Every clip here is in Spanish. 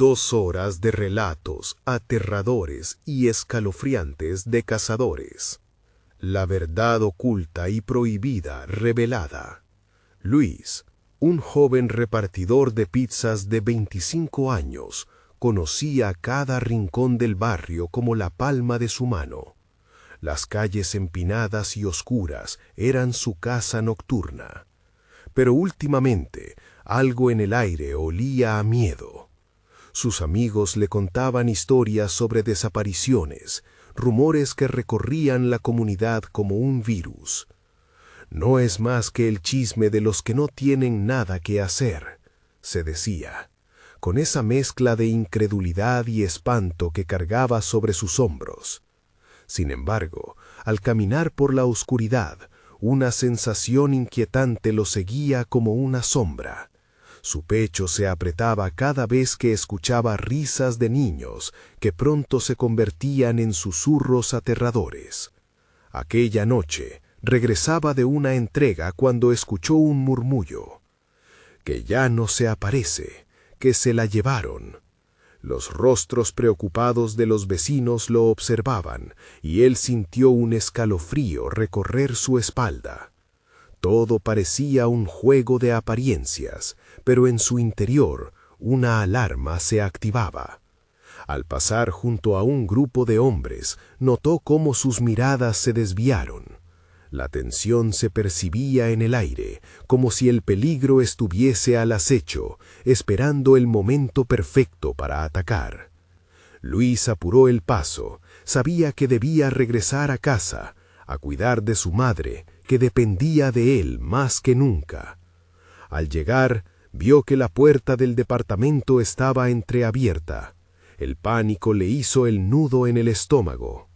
2 horas de relatos aterradores y escalofriantes de cazadores. La verdad oculta y prohibida revelada. Luis, un joven repartidor de pizzas de 25 años, conocía cada rincón del barrio como la palma de su mano. Las calles empinadas y oscuras eran su casa nocturna. Pero últimamente, algo en el aire olía a miedo. Sus amigos le contaban historias sobre desapariciones, rumores que recorrían la comunidad como un virus. No es más que el chisme de los que no tienen nada que hacer, se decía, con esa mezcla de incredulidad y espanto que cargaba sobre sus hombros. Sin embargo, al caminar por la oscuridad, una sensación inquietante lo seguía como una sombra. Su pecho se apretaba cada vez que escuchaba risas de niños que pronto se convertían en susurros aterradores. Aquella noche, regresaba de una entrega cuando escuchó un murmullo. Que ya no se aparece, que se la llevaron. Los rostros preocupados de los vecinos lo observaban, y él sintió un escalofrío recorrer su espalda. Todo parecía un juego de apariencias, pero en su interior una alarma se activaba. Al pasar junto a un grupo de hombres, notó cómo sus miradas se desviaron. La tensión se percibía en el aire, como si el peligro estuviese al acecho, esperando el momento perfecto para atacar. Luis apuró el paso, sabía que debía regresar a casa, a cuidar de su madre, que dependía de él más que nunca. Al llegar, vio que la puerta del departamento estaba entreabierta. El pánico le hizo el nudo en el estómago.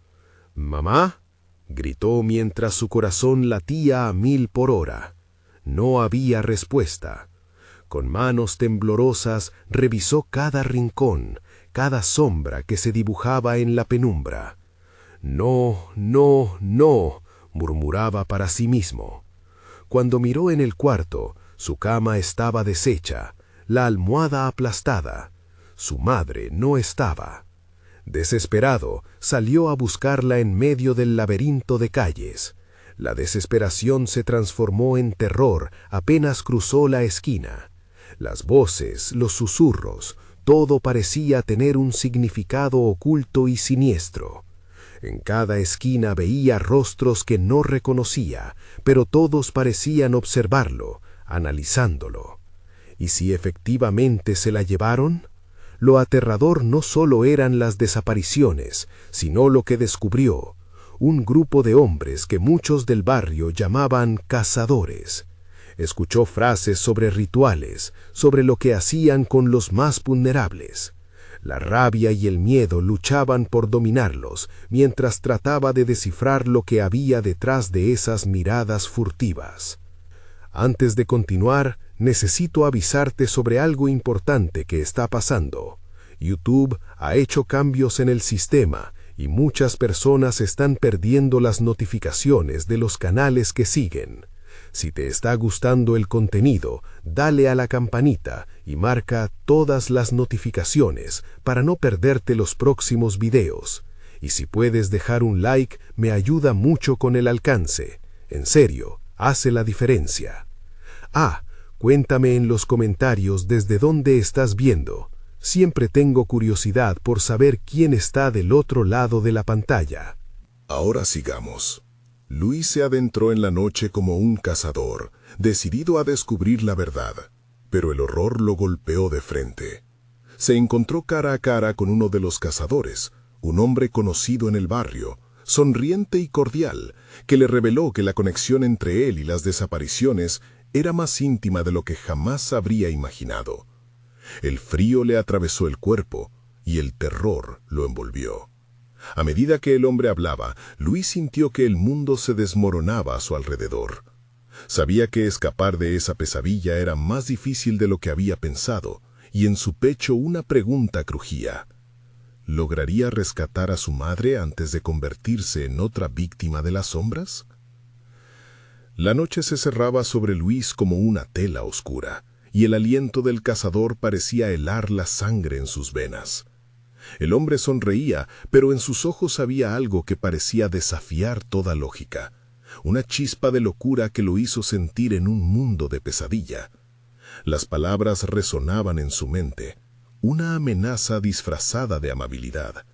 «¿Mamá?», gritó mientras su corazón latía a 1000 por hora. No había respuesta. Con manos temblorosas revisó cada rincón, cada sombra que se dibujaba en la penumbra. «No, no, no», murmuraba para sí mismo. Cuando miró en el cuarto, su cama estaba deshecha, la almohada aplastada. Su madre no estaba. Desesperado, salió a buscarla en medio del laberinto de calles. La desesperación se transformó en terror apenas cruzó la esquina. Las voces, los susurros, todo parecía tener un significado oculto y siniestro. En cada esquina veía rostros que no reconocía, pero todos parecían observarlo, analizándolo. ¿Y si efectivamente se la llevaron? Lo aterrador no solo eran las desapariciones, sino lo que descubrió, un grupo de hombres que muchos del barrio llamaban cazadores. Escuchó frases sobre rituales, sobre lo que hacían con los más vulnerables. La rabia y el miedo luchaban por dominarlos, mientras trataba de descifrar lo que había detrás de esas miradas furtivas. Antes de continuar, necesito avisarte sobre algo importante que está pasando. YouTube ha hecho cambios en el sistema y muchas personas están perdiendo las notificaciones de los canales que siguen. Si te está gustando el contenido, dale a la campanita y marca todas las notificaciones para no perderte los próximos videos. Y si puedes dejar un like, me ayuda mucho con el alcance. En serio, hace la diferencia. Cuéntame en los comentarios desde dónde estás viendo. Siempre tengo curiosidad por saber quién está del otro lado de la pantalla. Ahora sigamos. Luis se adentró en la noche como un cazador, decidido a descubrir la verdad, pero el horror lo golpeó de frente. Se encontró cara a cara con uno de los cazadores, un hombre conocido en el barrio, sonriente y cordial, que le reveló que la conexión entre él y las desapariciones era más íntima de lo que jamás habría imaginado. El frío le atravesó el cuerpo y el terror lo envolvió. A medida que el hombre hablaba, Luis sintió que el mundo se desmoronaba a su alrededor. Sabía que escapar de esa pesadilla era más difícil de lo que había pensado, y en su pecho una pregunta crujía. ¿Lograría rescatar a su madre antes de convertirse en otra víctima de las sombras? La noche se cerraba sobre Luis como una tela oscura, y el aliento del cazador parecía helar la sangre en sus venas. El hombre sonreía, pero en sus ojos había algo que parecía desafiar toda lógica, una chispa de locura que lo hizo sentir en un mundo de pesadilla. Las palabras resonaban en su mente, una amenaza disfrazada de amabilidad.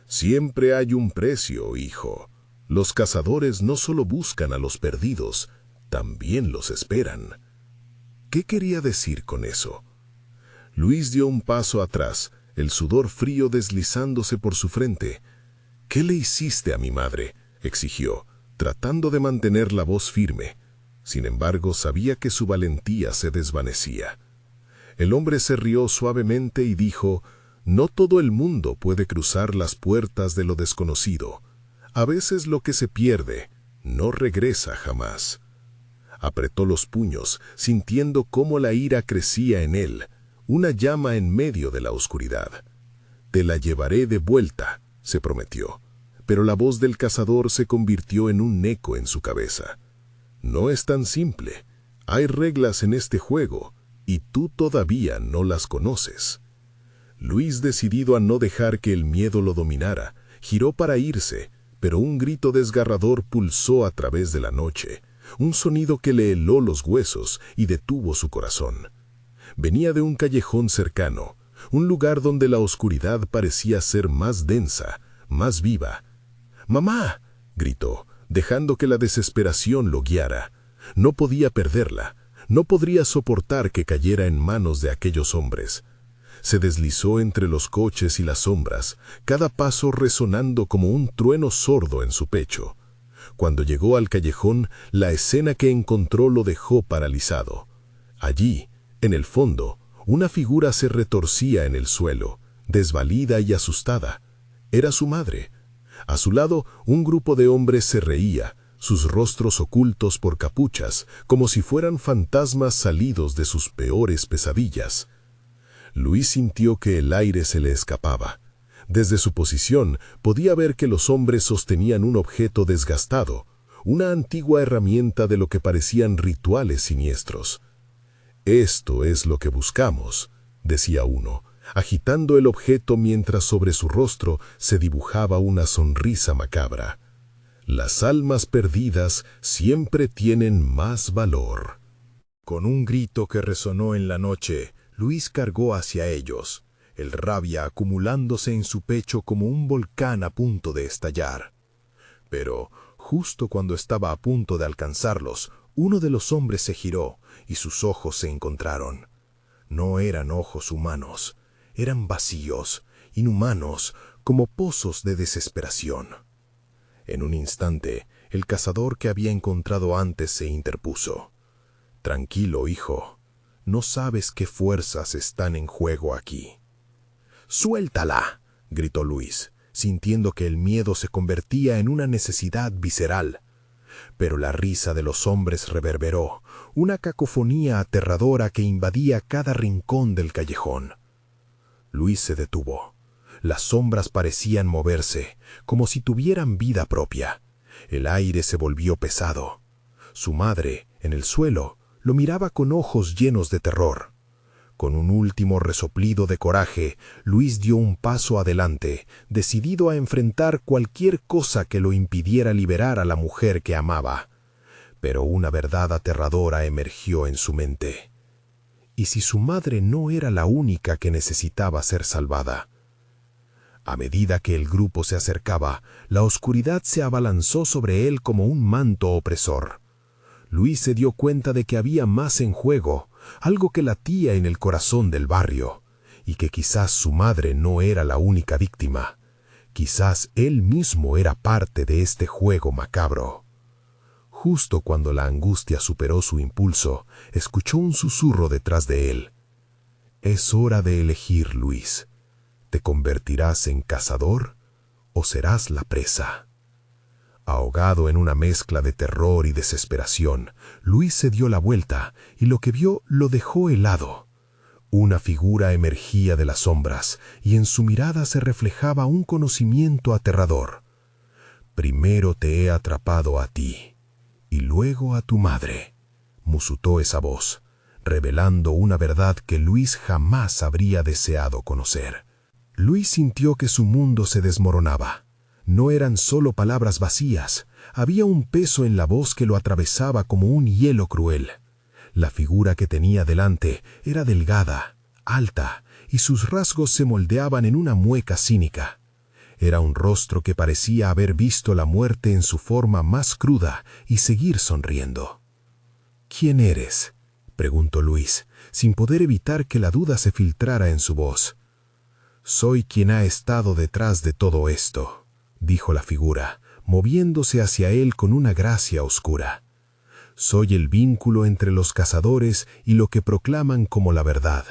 Siempre hay un precio, hijo. Los cazadores no solo buscan a los perdidos, también los esperan. ¿Qué quería decir con eso? Luis dio un paso atrás, el sudor frío deslizándose por su frente. «¿Qué le hiciste a mi madre?», exigió, tratando de mantener la voz firme. Sin embargo, sabía que su valentía se desvanecía. El hombre se rió suavemente y dijo: «No todo el mundo puede cruzar las puertas de lo desconocido. A veces lo que se pierde no regresa jamás». Apretó los puños, sintiendo cómo la ira crecía en él, una llama en medio de la oscuridad. «Te la llevaré de vuelta», se prometió, pero la voz del cazador se convirtió en un eco en su cabeza. «No es tan simple. Hay reglas en este juego, y tú todavía no las conoces». Luis, decidido a no dejar que el miedo lo dominara, giró para irse, pero un grito desgarrador pulsó a través de la noche, un sonido que le heló los huesos y detuvo su corazón. Venía de un callejón cercano, un lugar donde la oscuridad parecía ser más densa, más viva. «¡Mamá!», gritó, dejando que la desesperación lo guiara. No podía perderla, no podría soportar que cayera en manos de aquellos hombres. Se deslizó entre los coches y las sombras, cada paso resonando como un trueno sordo en su pecho. Cuando llegó al callejón, la escena que encontró lo dejó paralizado. Allí, en el fondo, una figura se retorcía en el suelo, desvalida y asustada. Era su madre. A su lado, un grupo de hombres se reía, sus rostros ocultos por capuchas, como si fueran fantasmas salidos de sus peores pesadillas. Luis sintió que el aire se le escapaba. Desde su posición, podía ver que los hombres sostenían un objeto desgastado, una antigua herramienta de lo que parecían rituales siniestros. «Esto es lo que buscamos», decía uno, agitando el objeto mientras sobre su rostro se dibujaba una sonrisa macabra. «Las almas perdidas siempre tienen más valor». Con un grito que resonó en la noche, Luis cargó hacia ellos, el rabia acumulándose en su pecho como un volcán a punto de estallar. Pero, justo cuando estaba a punto de alcanzarlos, uno de los hombres se giró y sus ojos se encontraron. No eran ojos humanos, eran vacíos, inhumanos, como pozos de desesperación. En un instante, el cazador que había encontrado antes se interpuso. «Tranquilo, hijo. No sabes qué fuerzas están en juego aquí». «¡Suéltala!», gritó Luis, sintiendo que el miedo se convertía en una necesidad visceral. Pero la risa de los hombres reverberó, una cacofonía aterradora que invadía cada rincón del callejón. Luis se detuvo. Las sombras parecían moverse, como si tuvieran vida propia. El aire se volvió pesado. Su madre, en el suelo, lo miraba con ojos llenos de terror. Con un último resoplido de coraje, Luis dio un paso adelante, decidido a enfrentar cualquier cosa que lo impidiera liberar a la mujer que amaba. Pero una verdad aterradora emergió en su mente. ¿Y si su madre no era la única que necesitaba ser salvada? A medida que el grupo se acercaba, la oscuridad se abalanzó sobre él como un manto opresor. Luis se dio cuenta de que había más en juego, algo que latía en el corazón del barrio, y que quizás su madre no era la única víctima. Quizás él mismo era parte de este juego macabro. Justo cuando la angustia superó su impulso, escuchó un susurro detrás de él. «Es hora de elegir, Luis. ¿Te convertirás en cazador o serás la presa?» Ahogado en una mezcla de terror y desesperación, Luis se dio la vuelta y lo que vio lo dejó helado. Una figura emergía de las sombras y en su mirada se reflejaba un conocimiento aterrador. «Primero te he atrapado a ti y luego a tu madre», musitó esa voz. revelando una verdad que Luis jamás habría deseado conocer. Luis sintió que su mundo se desmoronaba. No eran solo palabras vacías, había un peso en la voz que lo atravesaba como un hielo cruel. La figura que tenía delante era delgada, alta, y sus rasgos se moldeaban en una mueca cínica. Era un rostro que parecía haber visto la muerte en su forma más cruda y seguir sonriendo. «¿Quién eres?», preguntó Luis, sin poder evitar que la duda se filtrara en su voz. «Soy quien ha estado detrás de todo esto», dijo la figura, moviéndose hacia él con una gracia oscura. «Soy el vínculo entre los cazadores y lo que proclaman como la verdad.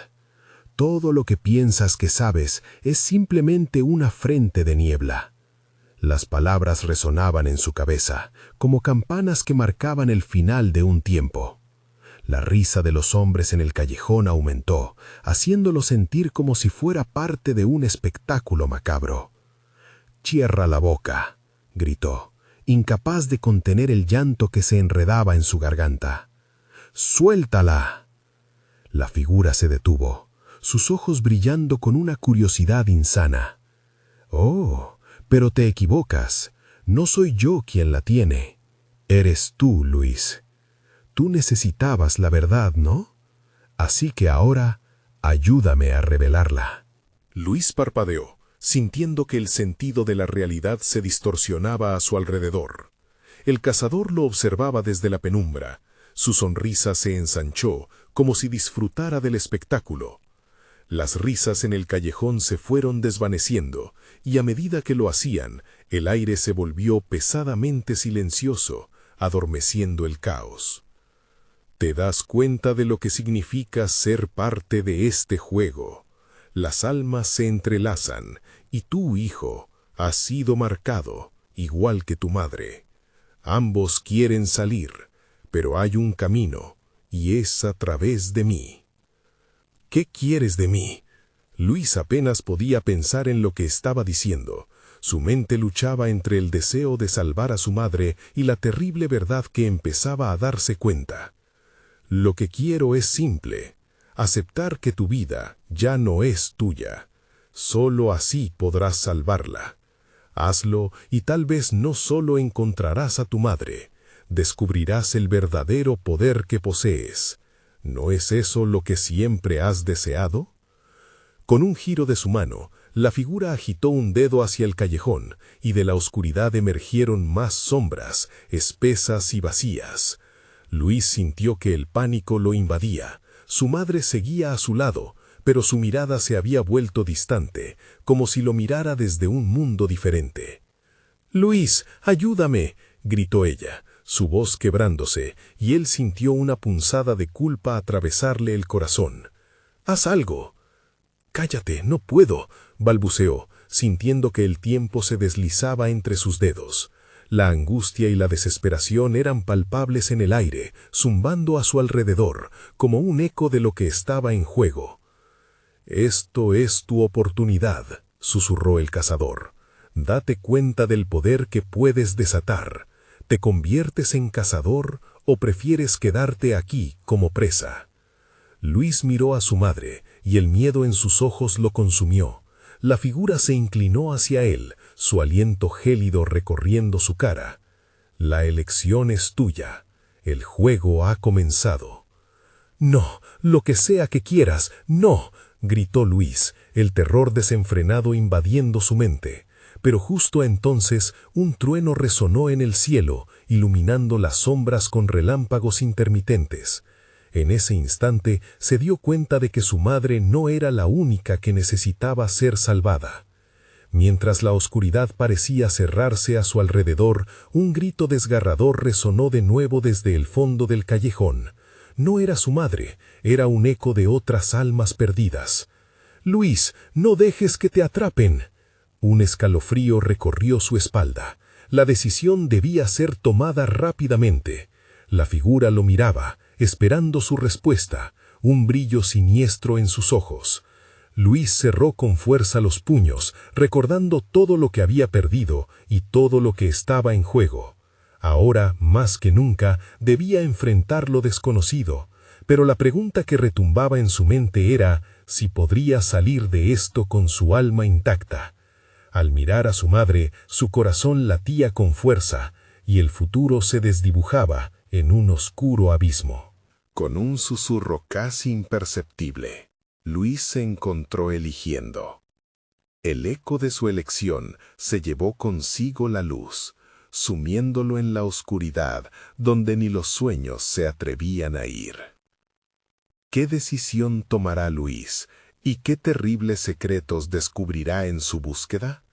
Todo lo que piensas que sabes es simplemente una frente de niebla». Las palabras resonaban en su cabeza, como campanas que marcaban el final de un tiempo. La risa de los hombres en el callejón aumentó, haciéndolo sentir como si fuera parte de un espectáculo macabro. «Cierra la boca», gritó, incapaz de contener el llanto que se enredaba en su garganta. «¡Suéltala!». La figura se detuvo, sus ojos brillando con una curiosidad insana. «Oh, pero te equivocas. No soy yo quien la tiene. Eres tú, Luis. Tú necesitabas la verdad, ¿no? Así que ahora, ayúdame a revelarla». Luis parpadeó, sintiendo que el sentido de la realidad se distorsionaba a su alrededor. El cazador lo observaba desde la penumbra. Su sonrisa se ensanchó, como si disfrutara del espectáculo. Las risas en el callejón se fueron desvaneciendo, y a medida que lo hacían, el aire se volvió pesadamente silencioso, adormeciendo el caos. «¿Te das cuenta de lo que significa ser parte de este juego? Las almas se entrelazan, y tú, hijo, has sido marcado, igual que tu madre. Ambos quieren salir, pero hay un camino, y es a través de mí». «¿Qué quieres de mí?». Luis apenas podía pensar en lo que estaba diciendo. Su mente luchaba entre el deseo de salvar a su madre y la terrible verdad que empezaba a darse cuenta. «Lo que quiero es simple. Aceptar que tu vida ya no es tuya. Solo así podrás salvarla. Hazlo y tal vez no solo encontrarás a tu madre, descubrirás el verdadero poder que posees. ¿No es eso lo que siempre has deseado?». Con un giro de su mano, la figura agitó un dedo hacia el callejón, y de la oscuridad emergieron más sombras, espesas y vacías. Luis sintió que el pánico lo invadía. Su madre seguía a su lado, pero su mirada se había vuelto distante, como si lo mirara desde un mundo diferente. «Luis, ayúdame», gritó ella, su voz quebrándose, y él sintió una punzada de culpa atravesarle el corazón. «Haz algo». «Cállate, no puedo», balbuceó, sintiendo que el tiempo se deslizaba entre sus dedos. La angustia y la desesperación eran palpables en el aire, zumbando a su alrededor, como un eco de lo que estaba en juego. «Esto es tu oportunidad», susurró el cazador. «Date cuenta del poder que puedes desatar. ¿Te conviertes en cazador o prefieres quedarte aquí como presa?». Luis miró a su madre, y el miedo en sus ojos lo consumió. La figura se inclinó hacia él, su aliento gélido recorriendo su cara. «La elección es tuya. El juego ha comenzado». «No, lo que sea que quieras, no», gritó Luis, el terror desenfrenado invadiendo su mente. Pero justo entonces un trueno resonó en el cielo, iluminando las sombras con relámpagos intermitentes. En ese instante se dio cuenta de que su madre no era la única que necesitaba ser salvada. Mientras la oscuridad parecía cerrarse a su alrededor, un grito desgarrador resonó de nuevo desde el fondo del callejón. No era su madre, era un eco de otras almas perdidas. «Luis, no dejes que te atrapen». Un escalofrío recorrió su espalda. La decisión debía ser tomada rápidamente. La figura lo miraba, esperando su respuesta, un brillo siniestro en sus ojos. Luis cerró con fuerza los puños, recordando todo lo que había perdido y todo lo que estaba en juego. Ahora, más que nunca, debía enfrentar lo desconocido, pero la pregunta que retumbaba en su mente era si podría salir de esto con su alma intacta. Al mirar a su madre, su corazón latía con fuerza, y el futuro se desdibujaba en un oscuro abismo. Con un susurro casi imperceptible, Luis se encontró eligiendo. El eco de su elección se llevó consigo la luz, sumiéndolo en la oscuridad donde ni los sueños se atrevían a ir. ¿Qué decisión tomará Luis y qué terribles secretos descubrirá en su búsqueda?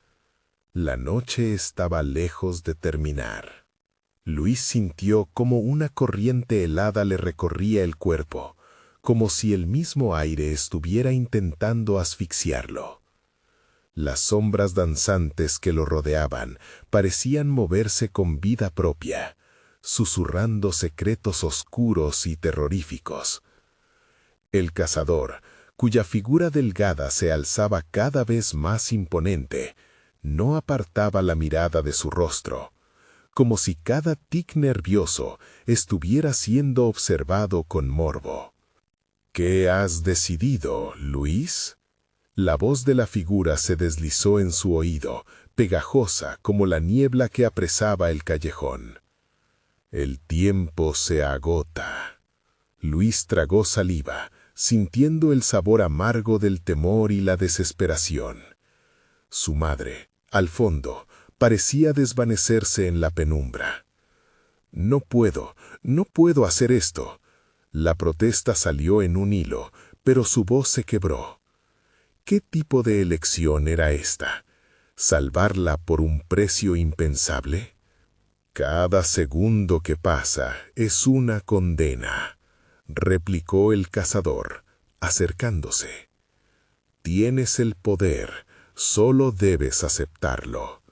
La noche estaba lejos de terminar. Luis sintió como una corriente helada le recorría el cuerpo, como si el mismo aire estuviera intentando asfixiarlo. Las sombras danzantes que lo rodeaban parecían moverse con vida propia, susurrando secretos oscuros y terroríficos. El cazador, cuya figura delgada se alzaba cada vez más imponente, no apartaba la mirada de su rostro, como si cada tic nervioso estuviera siendo observado con morbo. ¿Qué has decidido, Luis? La voz de la figura se deslizó en su oído, pegajosa como la niebla que apresaba el callejón. El tiempo se agota. Luis tragó saliva, sintiendo el sabor amargo del temor y la desesperación. Su madre, al fondo, parecía desvanecerse en la penumbra. No puedo hacer esto. La protesta salió en un hilo, pero su voz se quebró. ¿Qué tipo de elección era esta? ¿Salvarla por un precio impensable? Cada segundo que pasa es una condena, replicó el cazador, acercándose. Tienes el poder, solo debes aceptarlo.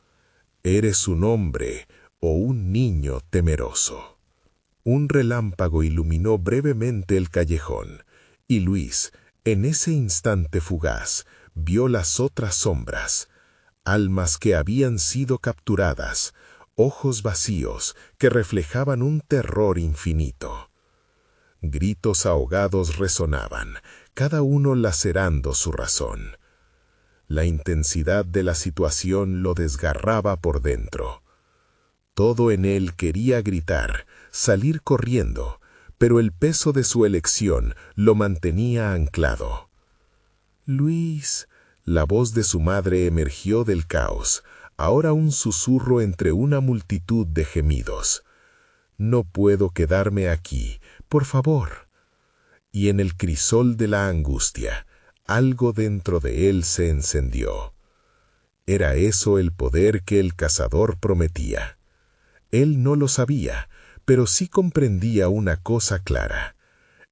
Eres un hombre o un niño temeroso. Un relámpago iluminó brevemente el callejón, y Luis, en ese instante fugaz, vio las otras sombras, almas que habían sido capturadas, ojos vacíos que reflejaban un terror infinito. Gritos ahogados resonaban, cada uno lacerando su razón. La intensidad de la situación lo desgarraba por dentro. Todo en él quería gritar, salir corriendo, pero el peso de su elección lo mantenía anclado. «Luis», la voz de su madre emergió del caos, ahora un susurro entre una multitud de gemidos. «No puedo quedarme aquí, por favor». Y en el crisol de la angustia, algo dentro de él se encendió. Era eso el poder que el cazador prometía. Él no lo sabía, pero sí comprendía una cosa clara.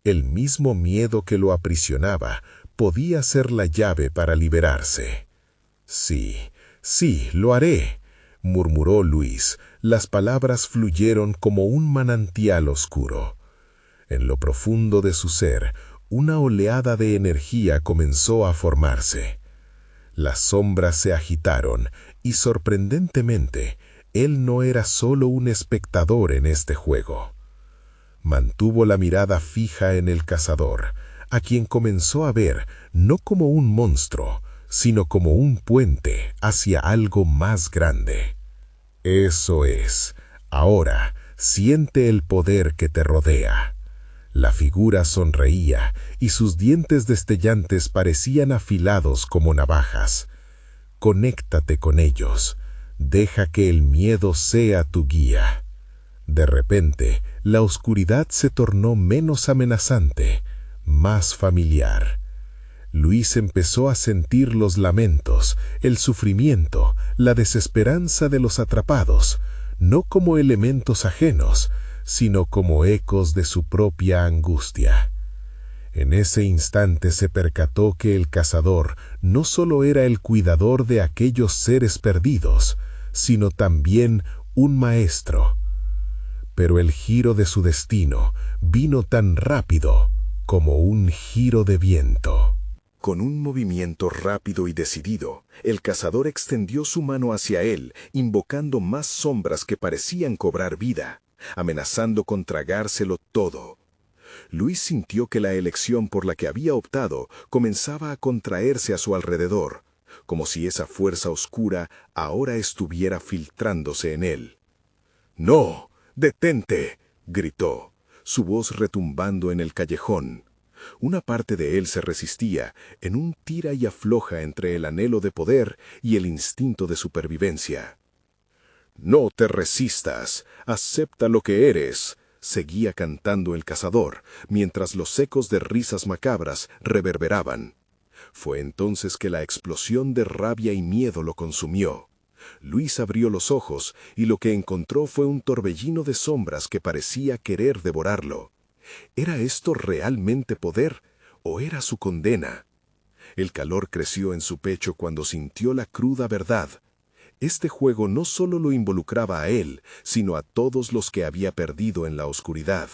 El mismo miedo que lo aprisionaba podía ser la llave para liberarse. Sí, lo haré», murmuró Luis. Las palabras fluyeron como un manantial oscuro. En lo profundo de su ser, una oleada de energía comenzó a formarse. Las sombras se agitaron y, sorprendentemente, él no era solo un espectador en este juego. Mantuvo la mirada fija en el cazador, a quien comenzó a ver no como un monstruo, sino como un puente hacia algo más grande. «Eso es. Ahora, siente el poder que te rodea». La figura sonreía y sus dientes destellantes parecían afilados como navajas. «Conéctate con ellos. Deja que el miedo sea tu guía». De repente, la oscuridad se tornó menos amenazante, más familiar. Luis empezó a sentir los lamentos, el sufrimiento, la desesperanza de los atrapados, no como elementos ajenos, sino como ecos de su propia angustia. En ese instante se percató que el cazador no solo era el cuidador de aquellos seres perdidos, sino también un maestro. Pero el giro de su destino vino tan rápido como un giro de viento. Con un movimiento rápido y decidido, el cazador extendió su mano hacia él, invocando más sombras que parecían cobrar vida, amenazando con tragárselo todo. Luis sintió que la elección por la que había optado comenzaba a contraerse a su alrededor, como si esa fuerza oscura ahora estuviera filtrándose en él. «¡No! ¡Detente!», gritó, su voz retumbando en el callejón. Una parte de él se resistía, en un tira y afloja entre el anhelo de poder y el instinto de supervivencia. «No te resistas, acepta lo que eres», seguía cantando el cazador, mientras los ecos de risas macabras reverberaban. Fue entonces que la explosión de rabia y miedo lo consumió. Luis abrió los ojos y lo que encontró fue un torbellino de sombras que parecía querer devorarlo. ¿Era esto realmente poder o era su condena? El calor creció en su pecho cuando sintió la cruda verdad. Este juego no solo lo involucraba a él, sino a todos los que había perdido en la oscuridad.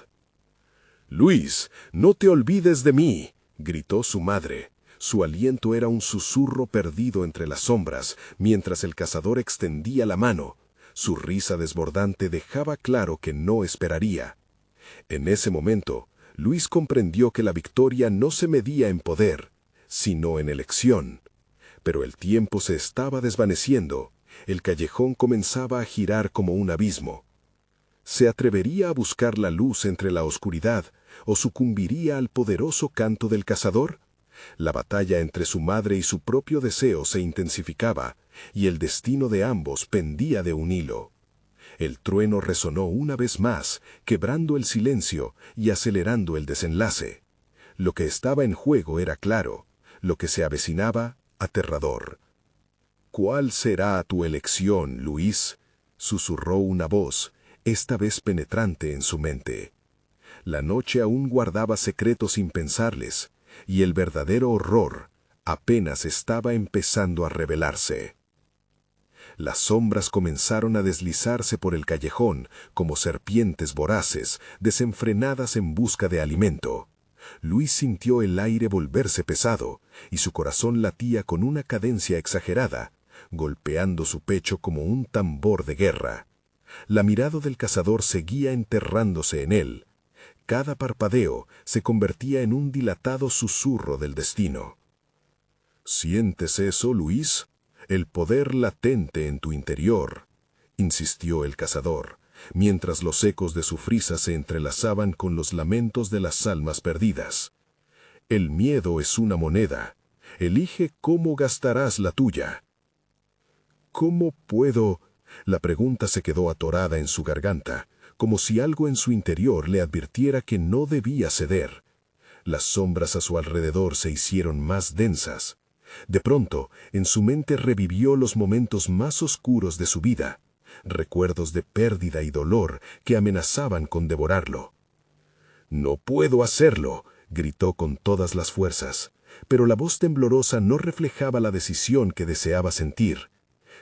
«Luis, no te olvides de mí», gritó su madre. Su aliento era un susurro perdido entre las sombras, mientras el cazador extendía la mano. Su risa desbordante dejaba claro que no esperaría. En ese momento, Luis comprendió que la victoria no se medía en poder, sino en elección. Pero el tiempo se estaba desvaneciendo. El callejón comenzaba a girar como un abismo. ¿Se atrevería a buscar la luz entre la oscuridad o sucumbiría al poderoso canto del cazador? La batalla entre su madre y su propio deseo se intensificaba, y el destino de ambos pendía de un hilo. El trueno resonó una vez más, quebrando el silencio y acelerando el desenlace. Lo que estaba en juego era claro, lo que se avecinaba, aterrador. «¿Cuál será tu elección, Luis?», susurró una voz, esta vez penetrante en su mente. La noche aún guardaba secretos impensarles, y el verdadero horror apenas estaba empezando a revelarse. Las sombras comenzaron a deslizarse por el callejón como serpientes voraces, desenfrenadas en busca de alimento. Luis sintió el aire volverse pesado, y su corazón latía con una cadencia exagerada, golpeando su pecho como un tambor de guerra. La mirada del cazador seguía enterrándose en él. Cada parpadeo se convertía en un dilatado susurro del destino. «¿Sientes eso, Luis? El poder latente en tu interior», insistió el cazador, mientras los ecos de su frisa se entrelazaban con los lamentos de las almas perdidas. «El miedo es una moneda. Elige cómo gastarás la tuya». «¿Cómo puedo?». La pregunta se quedó atorada en su garganta, como si algo en su interior le advirtiera que no debía ceder. Las sombras a su alrededor se hicieron más densas. De pronto, en su mente revivió los momentos más oscuros de su vida, recuerdos de pérdida y dolor que amenazaban con devorarlo. «No puedo hacerlo», gritó con todas las fuerzas, pero la voz temblorosa no reflejaba la decisión que deseaba sentir.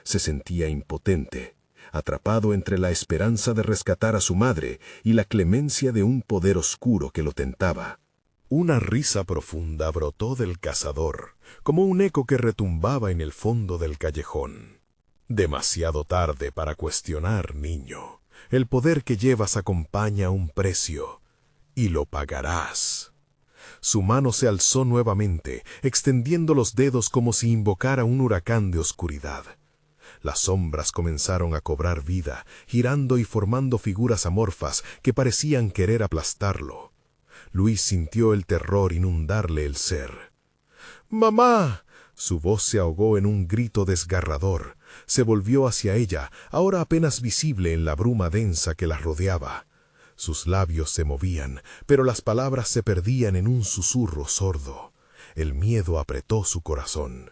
Se sentía impotente, atrapado entre la esperanza de rescatar a su madre y la clemencia de un poder oscuro que lo tentaba. Una risa profunda brotó del cazador, como un eco que retumbaba en el fondo del callejón. «Demasiado tarde para cuestionar, niño. El poder que llevas acompaña un precio, y lo pagarás». Su mano se alzó nuevamente, extendiendo los dedos como si invocara un huracán de oscuridad. Las sombras comenzaron a cobrar vida, girando y formando figuras amorfas que parecían querer aplastarlo. Luis sintió el terror inundarle el ser. «¡Mamá!». Su voz se ahogó en un grito desgarrador. Se volvió hacia ella, ahora apenas visible en la bruma densa que la rodeaba. Sus labios se movían, pero las palabras se perdían en un susurro sordo. El miedo apretó su corazón.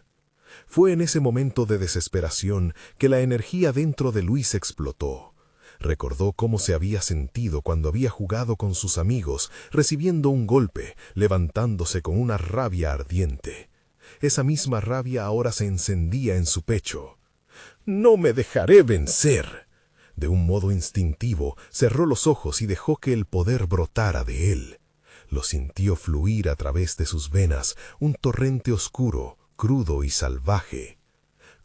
Fue en ese momento de desesperación que la energía dentro de Luis explotó. Recordó cómo se había sentido cuando había jugado con sus amigos, recibiendo un golpe, levantándose con una rabia ardiente. Esa misma rabia ahora se encendía en su pecho. «No me dejaré vencer». De un modo instintivo, cerró los ojos y dejó que el poder brotara de él. Lo sintió fluir a través de sus venas, un torrente oscuro, crudo y salvaje.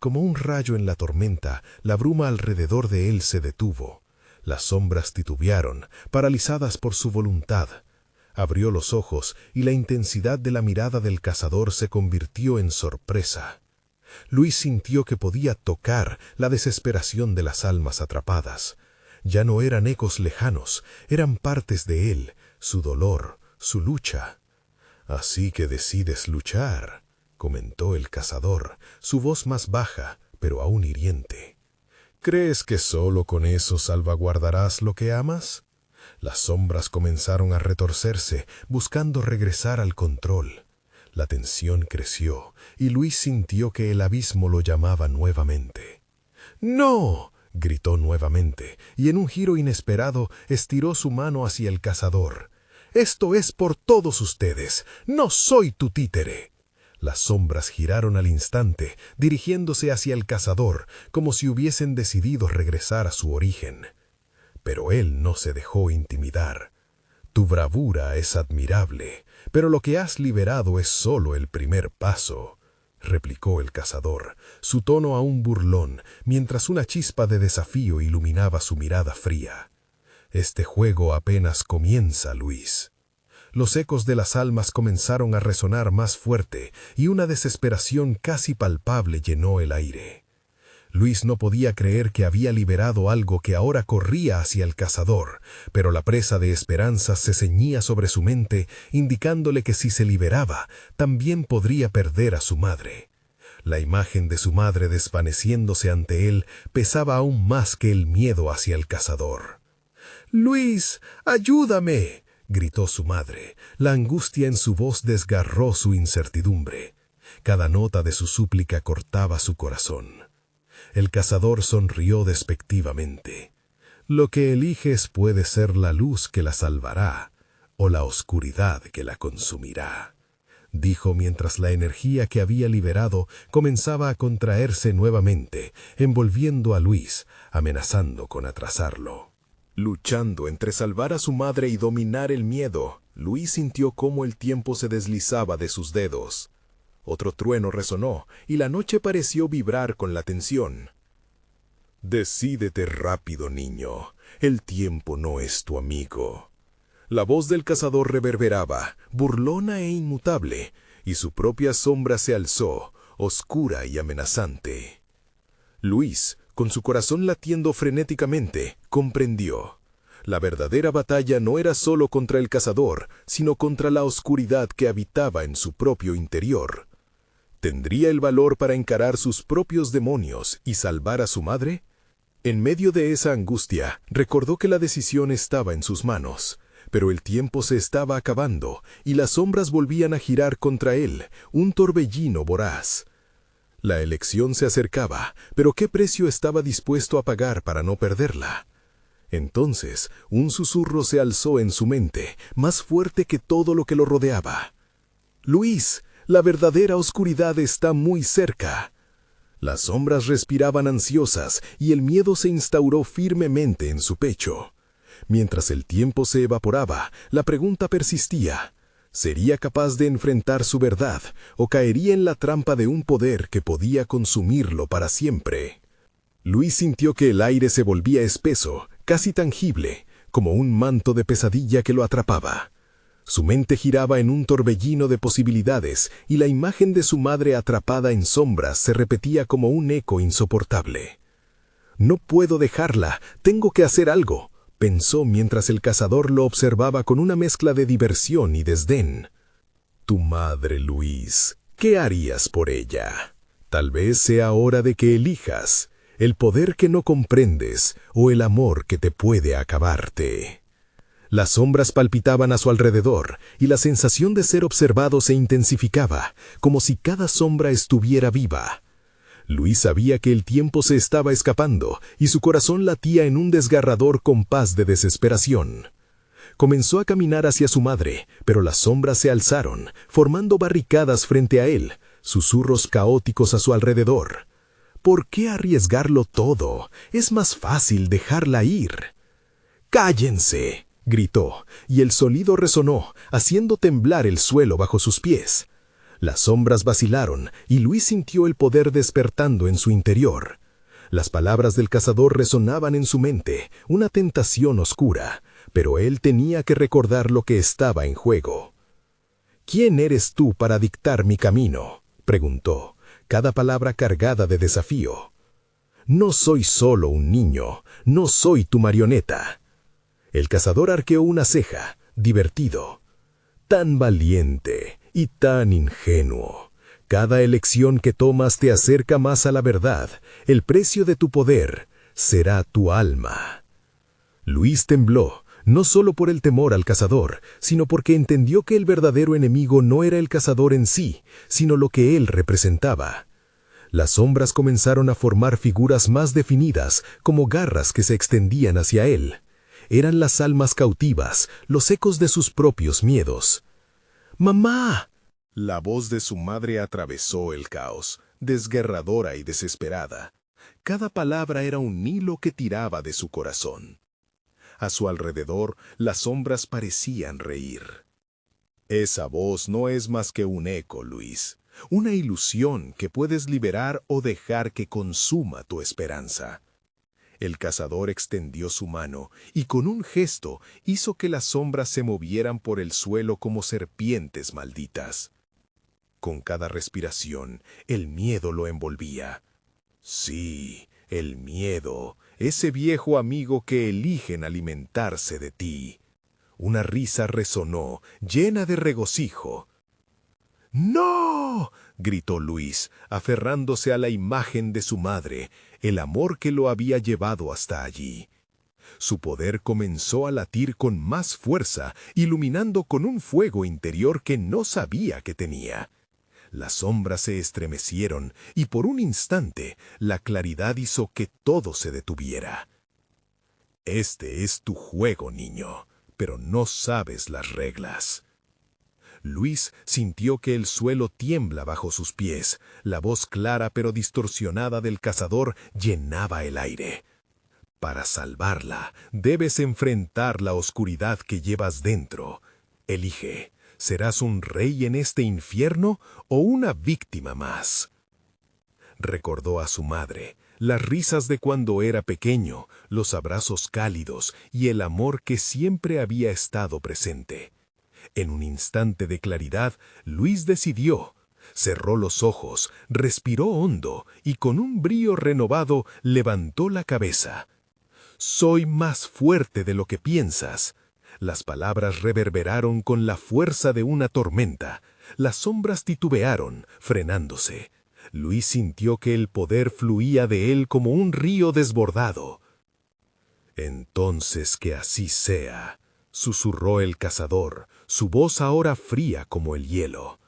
Como un rayo en la tormenta, la bruma alrededor de él se detuvo. Las sombras titubearon, paralizadas por su voluntad. Abrió los ojos y la intensidad de la mirada del cazador se convirtió en sorpresa. Luis sintió que podía tocar la desesperación de las almas atrapadas. Ya no eran ecos lejanos, eran partes de él, su dolor, su lucha. «Así que decides luchar», comentó el cazador, su voz más baja, pero aún hiriente. «¿Crees que solo con eso salvaguardarás lo que amas?» Las sombras comenzaron a retorcerse, buscando regresar al control. La tensión creció, y Luis sintió que el abismo lo llamaba nuevamente. «¡No!», gritó nuevamente, y en un giro inesperado estiró su mano hacia el cazador. «Esto es por todos ustedes. No soy tu títere». Las sombras giraron al instante, dirigiéndose hacia el cazador, como si hubiesen decidido regresar a su origen. Pero él no se dejó intimidar. «Tu bravura es admirable, pero lo que has liberado es solo el primer paso», replicó el cazador, su tono aún burlón, mientras una chispa de desafío iluminaba su mirada fría. «Este juego apenas comienza, Luis». Los ecos de las almas comenzaron a resonar más fuerte, y una desesperación casi palpable llenó el aire. Luis no podía creer que había liberado algo que ahora corría hacia el cazador, pero la presa de esperanzas se ceñía sobre su mente, indicándole que si se liberaba, también podría perder a su madre. La imagen de su madre desvaneciéndose ante él pesaba aún más que el miedo hacia el cazador. «¡Luis, ayúdame!», gritó su madre. La angustia en su voz desgarró su incertidumbre. Cada nota de su súplica cortaba su corazón. El cazador sonrió despectivamente. «Lo que eliges puede ser la luz que la salvará, o la oscuridad que la consumirá», dijo mientras la energía que había liberado comenzaba a contraerse nuevamente, envolviendo a Luis, amenazando con atrasarlo. Luchando entre salvar a su madre y dominar el miedo, Luis sintió cómo el tiempo se deslizaba de sus dedos. Otro trueno resonó, y la noche pareció vibrar con la tensión. «Decídete rápido, niño. El tiempo no es tu amigo». La voz del cazador reverberaba, burlona e inmutable, y su propia sombra se alzó, oscura y amenazante. Luis, con su corazón latiendo frenéticamente, comprendió. La verdadera batalla no era solo contra el cazador, sino contra la oscuridad que habitaba en su propio interior. ¿Tendría el valor para encarar sus propios demonios y salvar a su madre? En medio de esa angustia, recordó que la decisión estaba en sus manos, pero el tiempo se estaba acabando y las sombras volvían a girar contra él, un torbellino voraz. La elección se acercaba, pero ¿qué precio estaba dispuesto a pagar para no perderla? Entonces, un susurro se alzó en su mente, más fuerte que todo lo que lo rodeaba. «Luis, la verdadera oscuridad está muy cerca». Las sombras respiraban ansiosas y el miedo se instauró firmemente en su pecho. Mientras el tiempo se evaporaba, la pregunta persistía. ¿Sería capaz de enfrentar su verdad o caería en la trampa de un poder que podía consumirlo para siempre? Luis sintió que el aire se volvía espeso, casi tangible, como un manto de pesadilla que lo atrapaba. Su mente giraba en un torbellino de posibilidades y la imagen de su madre atrapada en sombras se repetía como un eco insoportable. «No puedo dejarla, tengo que hacer algo», pensó mientras el cazador lo observaba con una mezcla de diversión y desdén. «Tu madre, Luis, ¿qué harías por ella? Tal vez sea hora de que elijas el poder que no comprendes o el amor que te puede acabarte». Las sombras palpitaban a su alrededor y la sensación de ser observado se intensificaba, como si cada sombra estuviera viva. Luis sabía que el tiempo se estaba escapando y su corazón latía en un desgarrador compás de desesperación. Comenzó a caminar hacia su madre, pero las sombras se alzaron, formando barricadas frente a él, susurros caóticos a su alrededor. ¿Por qué arriesgarlo todo? Es más fácil dejarla ir. «¡Cállense!», gritó, y el sonido resonó, haciendo temblar el suelo bajo sus pies. Las sombras vacilaron, y Luis sintió el poder despertando en su interior. Las palabras del cazador resonaban en su mente, una tentación oscura. pero él tenía que recordar lo que estaba en juego. «¿Quién eres tú para dictar mi camino?», preguntó, cada palabra cargada de desafío. «No soy solo un niño, no soy tu marioneta». El cazador arqueó una ceja, divertido. «Tan valiente y tan ingenuo. Cada elección que tomas te acerca más a la verdad. El precio de tu poder será tu alma». Luis tembló, no solo por el temor al cazador, sino porque entendió que el verdadero enemigo no era el cazador en sí, sino lo que él representaba. Las sombras comenzaron a formar figuras más definidas, como garras que se extendían hacia él. Eran las almas cautivas, los ecos de sus propios miedos. «¡Mamá!». La voz de su madre atravesó el caos, desgarradora y desesperada. Cada palabra era un hilo que tiraba de su corazón. A su alrededor, las sombras parecían reír. «Esa voz no es más que un eco, Luis. Una ilusión que puedes liberar o dejar que consuma tu esperanza». El cazador extendió su mano y con un gesto hizo que las sombras se movieran por el suelo como serpientes malditas. Con cada respiración, el miedo lo envolvía. Sí, el miedo, ese viejo amigo que eligen alimentarse de ti. Una risa resonó, llena de regocijo. «¡No!», gritó Luis, aferrándose a la imagen de su madre, el amor que lo había llevado hasta allí. Su poder comenzó a latir con más fuerza, iluminando con un fuego interior que no sabía que tenía. Las sombras se estremecieron y por un instante la claridad hizo que todo se detuviera. «Este es tu juego, niño, pero no sabes las reglas». Luis sintió que el suelo tiembla bajo sus pies. La voz clara pero distorsionada del cazador llenaba el aire. «Para salvarla, debes enfrentar la oscuridad que llevas dentro. Elige, ¿serás un rey en este infierno o una víctima más?». Recordó a su madre, las risas de cuando era pequeño, los abrazos cálidos y el amor que siempre había estado presente. En un instante de claridad, Luis decidió. Cerró los ojos, respiró hondo y con un brío renovado levantó la cabeza. «Soy más fuerte de lo que piensas». Las palabras reverberaron con la fuerza de una tormenta. Las sombras titubearon, frenándose. Luis sintió que el poder fluía de él como un río desbordado. «Entonces que así sea», susurró el cazador, su voz ahora fría como el hielo.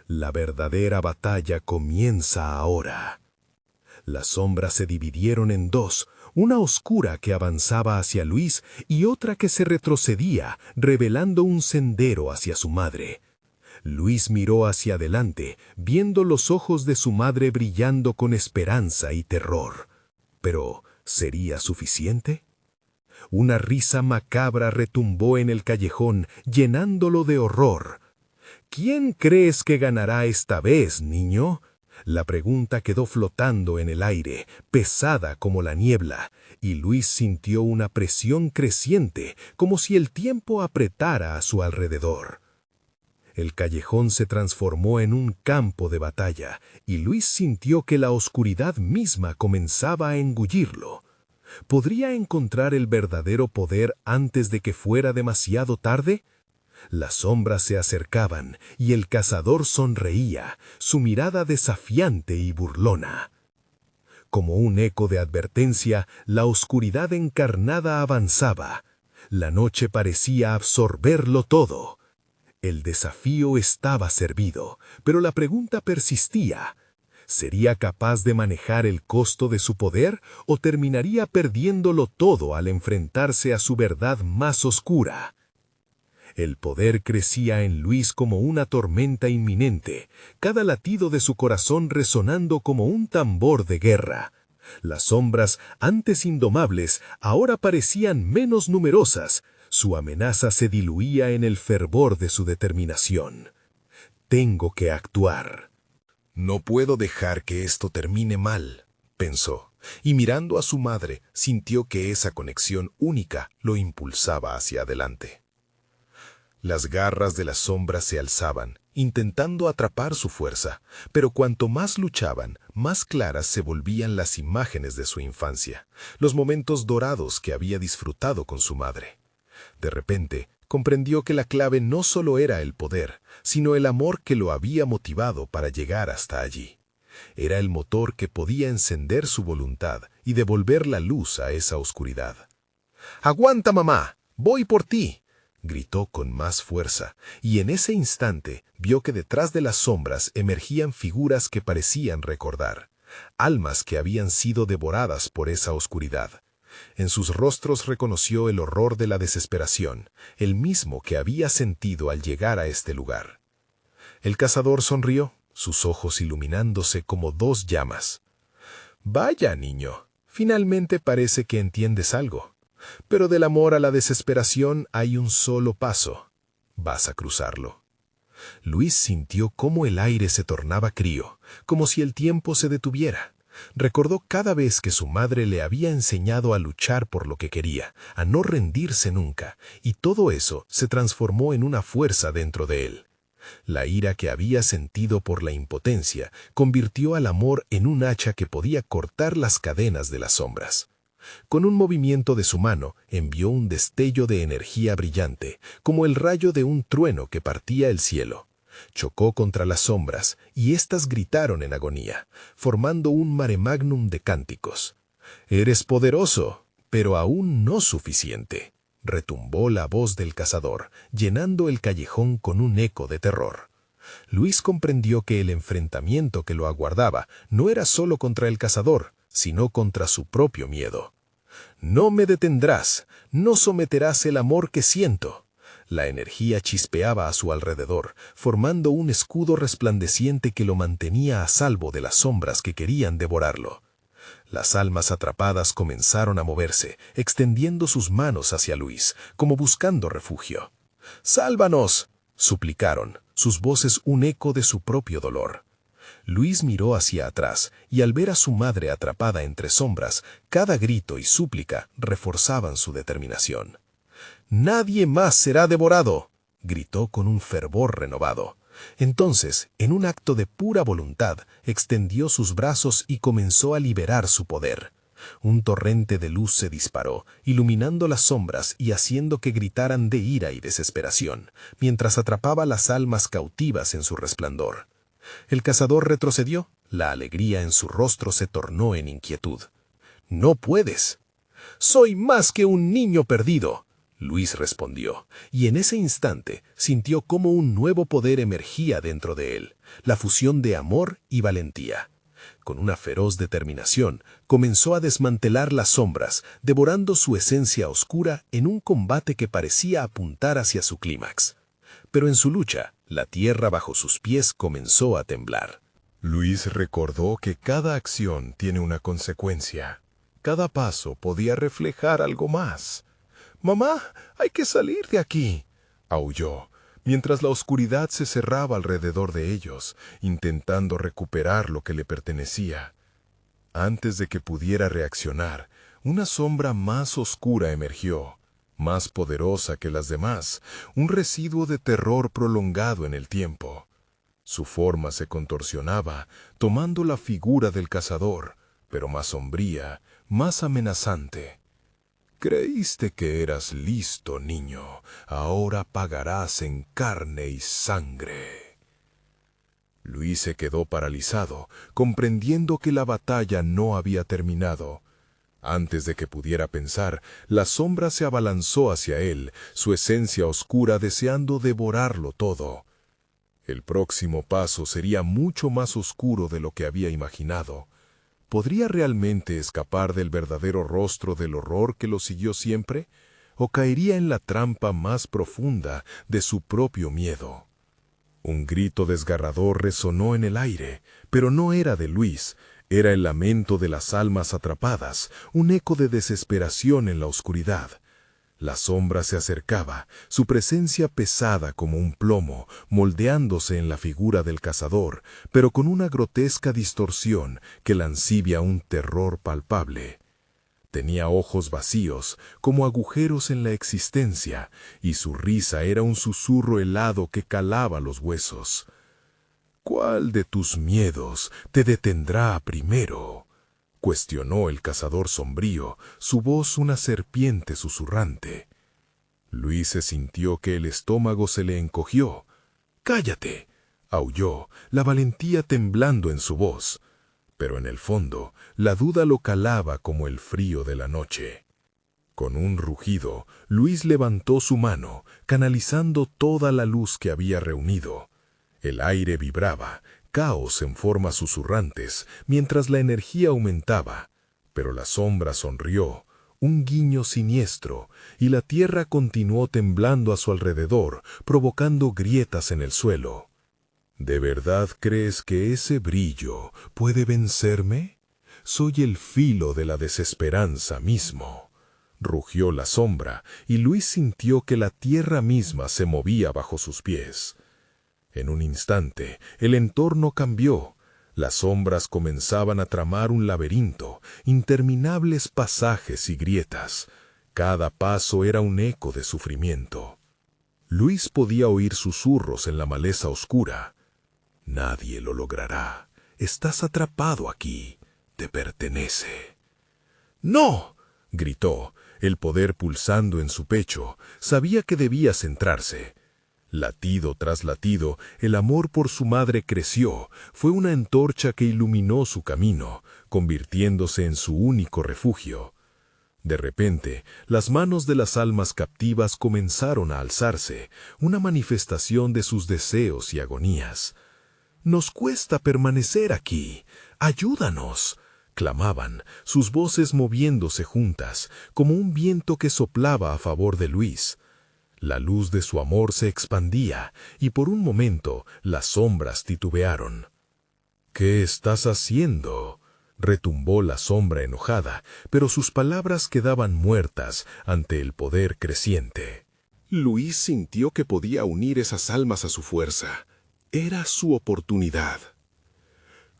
«La verdadera batalla comienza ahora». Las sombras se dividieron en dos, una oscura que avanzaba hacia Luis y otra que se retrocedía, revelando un sendero hacia su madre. Luis miró hacia adelante, viendo los ojos de su madre brillando con esperanza y terror. Pero, ¿sería suficiente? Una risa macabra retumbó en el callejón, llenándolo de horror. «¿Quién crees que ganará esta vez, niño?». La pregunta quedó flotando en el aire, pesada como la niebla, y Luis sintió una presión creciente, como si el tiempo apretara a su alrededor. El callejón se transformó en un campo de batalla, y Luis sintió que la oscuridad misma comenzaba a engullirlo. ¿Podría encontrar el verdadero poder antes de que fuera demasiado tarde? Las sombras se acercaban y el cazador sonreía, su mirada desafiante y burlona. Como un eco de advertencia, la oscuridad encarnada avanzaba. La noche parecía absorberlo todo. El desafío estaba servido, pero la pregunta persistía. ¿Sería capaz de manejar el costo de su poder o terminaría perdiéndolo todo al enfrentarse a su verdad más oscura? El poder crecía en Luis como una tormenta inminente, cada latido de su corazón resonando como un tambor de guerra. Las sombras, antes indomables, ahora parecían menos numerosas. Su amenaza se diluía en el fervor de su determinación. «Tengo que actuar». «No puedo dejar que esto termine mal», pensó. y mirando a su madre, sintió que esa conexión única lo impulsaba hacia adelante. Las garras de las sombras se alzaban, intentando atrapar su fuerza, pero cuanto más luchaban, más claras se volvían las imágenes de su infancia, los momentos dorados que había disfrutado con su madre. De repente, comprendió que la clave no solo era el poder, sino el amor que lo había motivado para llegar hasta allí. Era el motor que podía encender su voluntad y devolver la luz a esa oscuridad. «¡Aguanta, mamá! ¡Voy por ti!», gritó con más fuerza, y en ese instante vio que detrás de las sombras emergían figuras que parecían recordar, almas que habían sido devoradas por esa oscuridad. En sus rostros reconoció el horror de la desesperación, el mismo que había sentido al llegar a este lugar. El cazador sonrió, sus ojos iluminándose como dos llamas. «Vaya, niño, finalmente parece que entiendes algo. Pero del amor a la desesperación hay un solo paso. Vas a cruzarlo». Luis sintió cómo el aire se tornaba crío, como si el tiempo se detuviera. Recordó cada vez que su madre le había enseñado a luchar por lo que quería, a no rendirse nunca, y todo eso se transformó en una fuerza dentro de él. La ira que había sentido por la impotencia convirtió al amor en un hacha que podía cortar las cadenas de las sombras. Con un movimiento de su mano, envió un destello de energía brillante, como el rayo de un trueno que partía el cielo. Chocó contra las sombras, y éstas gritaron en agonía, formando un mare magnum de cánticos. «Eres poderoso, pero aún no suficiente», retumbó la voz del cazador, llenando el callejón con un eco de terror. Luis comprendió que el enfrentamiento que lo aguardaba no era solo contra el cazador, sino contra su propio miedo. «No me detendrás, no someterás el amor que siento». La energía chispeaba a su alrededor, formando un escudo resplandeciente que lo mantenía a salvo de las sombras que querían devorarlo. Las almas atrapadas comenzaron a moverse, extendiendo sus manos hacia Luis, como buscando refugio. «¡Sálvanos!», suplicaron, sus voces un eco de su propio dolor. Luis miró hacia atrás, y al ver a su madre atrapada entre sombras, cada grito y súplica reforzaban su determinación. «¡Nadie más será devorado!», gritó con un fervor renovado. Entonces, en un acto de pura voluntad, extendió sus brazos y comenzó a liberar su poder. Un torrente de luz se disparó, iluminando las sombras y haciendo que gritaran de ira y desesperación, mientras atrapaba las almas cautivas en su resplandor. El cazador retrocedió, la alegría en su rostro se tornó en inquietud. «¡No puedes!». «Soy más que un niño perdido», Luis respondió, y en ese instante sintió cómo un nuevo poder emergía dentro de él, la fusión de amor y valentía. Con una feroz determinación, comenzó a desmantelar las sombras, devorando su esencia oscura en un combate que parecía apuntar hacia su clímax. Pero en su lucha, la tierra bajo sus pies comenzó a temblar. Luis recordó que cada acción tiene una consecuencia. Cada paso podía reflejar algo más. «¡Mamá, hay que salir de aquí!», aulló, mientras la oscuridad se cerraba alrededor de ellos, intentando recuperar lo que le pertenecía. Antes de que pudiera reaccionar, una sombra más oscura emergió, más poderosa que las demás, un residuo de terror prolongado en el tiempo. Su forma se contorsionaba, tomando la figura del cazador, pero más sombría, más amenazante. «Creíste que eras listo, niño. Ahora pagarás en carne y sangre». Luis se quedó paralizado, comprendiendo que la batalla no había terminado. Antes de que pudiera pensar, la sombra se abalanzó hacia él, su esencia oscura deseando devorarlo todo. El próximo paso sería mucho más oscuro de lo que había imaginado. ¿Podría realmente escapar del verdadero rostro del horror que lo siguió siempre? ¿O caería en la trampa más profunda de su propio miedo? Un grito desgarrador resonó en el aire, pero no era de Luis, era el lamento de las almas atrapadas, un eco de desesperación en la oscuridad. La sombra se acercaba, su presencia pesada como un plomo, moldeándose en la figura del cazador, pero con una grotesca distorsión que lancibia un terror palpable. Tenía ojos vacíos, como agujeros en la existencia, y su risa era un susurro helado que calaba los huesos. «¿Cuál de tus miedos te detendrá primero?», cuestionó el cazador sombrío, su voz una serpiente susurrante. Luis se sintió que el estómago se le encogió. «¡Cállate!», aulló, la valentía temblando en su voz. Pero en el fondo, la duda lo calaba como el frío de la noche. Con un rugido, Luis levantó su mano, canalizando toda la luz que había reunido. El aire vibraba, caos en formas susurrantes, mientras la energía aumentaba. Pero la sombra sonrió, un guiño siniestro, y la tierra continuó temblando a su alrededor, provocando grietas en el suelo. «¿De verdad crees que ese brillo puede vencerme? Soy el filo de la desesperanza mismo», rugió la sombra, y Luis sintió que la tierra misma se movía bajo sus pies. En un instante, el entorno cambió. Las sombras comenzaban a tramar un laberinto, interminables pasajes y grietas. Cada paso era un eco de sufrimiento. Luis podía oír susurros en la maleza oscura. «Nadie lo logrará. Estás atrapado aquí. Te pertenece». «¡No!», gritó, el poder pulsando en su pecho. Sabía que debía centrarse. Latido tras latido, el amor por su madre creció. Fue una antorcha que iluminó su camino, convirtiéndose en su único refugio. De repente, las manos de las almas captivas comenzaron a alzarse, una manifestación de sus deseos y agonías. «Nos cuesta permanecer aquí. Ayúdanos», clamaban, sus voces moviéndose juntas, como un viento que soplaba a favor de Luis. La luz de su amor se expandía, y por un momento las sombras titubearon. «¿Qué estás haciendo?», retumbó la sombra enojada, pero sus palabras quedaban muertas ante el poder creciente. Luis sintió que podía unir esas almas a su fuerza. Era su oportunidad.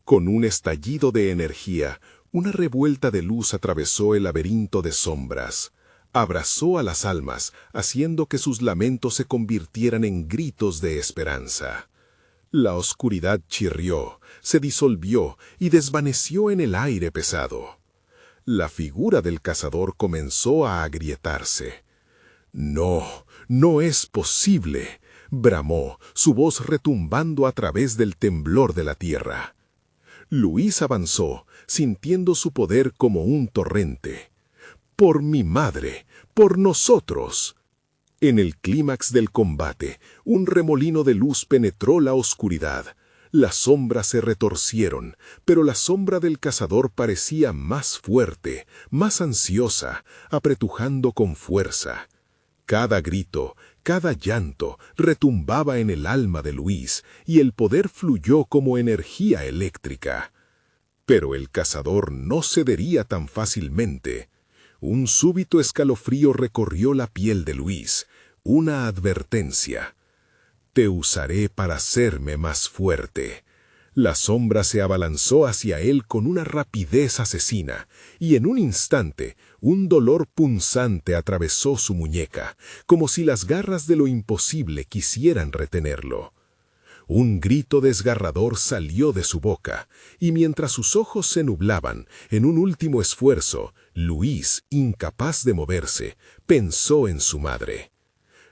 Con un estallido de energía, una revuelta de luz atravesó el laberinto de sombras. Abrazó a las almas, haciendo que sus lamentos se convirtieran en gritos de esperanza. La oscuridad chirrió, se disolvió y desvaneció en el aire pesado. La figura del cazador comenzó a agrietarse. «No, no es posible», bramó, su voz retumbando a través del temblor de la tierra. Luis avanzó, sintiendo su poder como un torrente. «Por mi madre, por nosotros». En el clímax del combate, un remolino de luz penetró la oscuridad. Las sombras se retorcieron, pero la sombra del cazador parecía más fuerte, más ansiosa, apretujando con fuerza. Cada grito, cada llanto retumbaba en el alma de Luis, y el poder fluyó como energía eléctrica. Pero el cazador no cedería tan fácilmente. Un súbito escalofrío recorrió la piel de Luis, una advertencia. «Te usaré para hacerme más fuerte». La sombra se abalanzó hacia él con una rapidez asesina, y en un instante, un dolor punzante atravesó su muñeca, como si las garras de lo imposible quisieran retenerlo. Un grito desgarrador salió de su boca, y mientras sus ojos se nublaban, en un último esfuerzo, Luis, incapaz de moverse, pensó en su madre.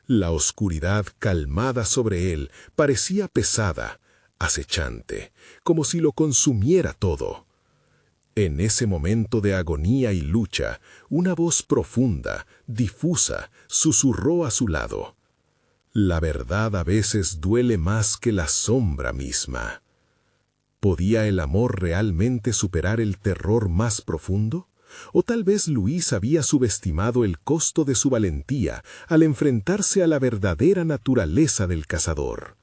La oscuridad calmada sobre él parecía pesada, acechante, como si lo consumiera todo. En ese momento de agonía y lucha, una voz profunda, difusa, susurró a su lado. «La verdad a veces duele más que la sombra misma». ¿Podía el amor realmente superar el terror más profundo? ¿O tal vez Luis había subestimado el costo de su valentía al enfrentarse a la verdadera naturaleza del cazador?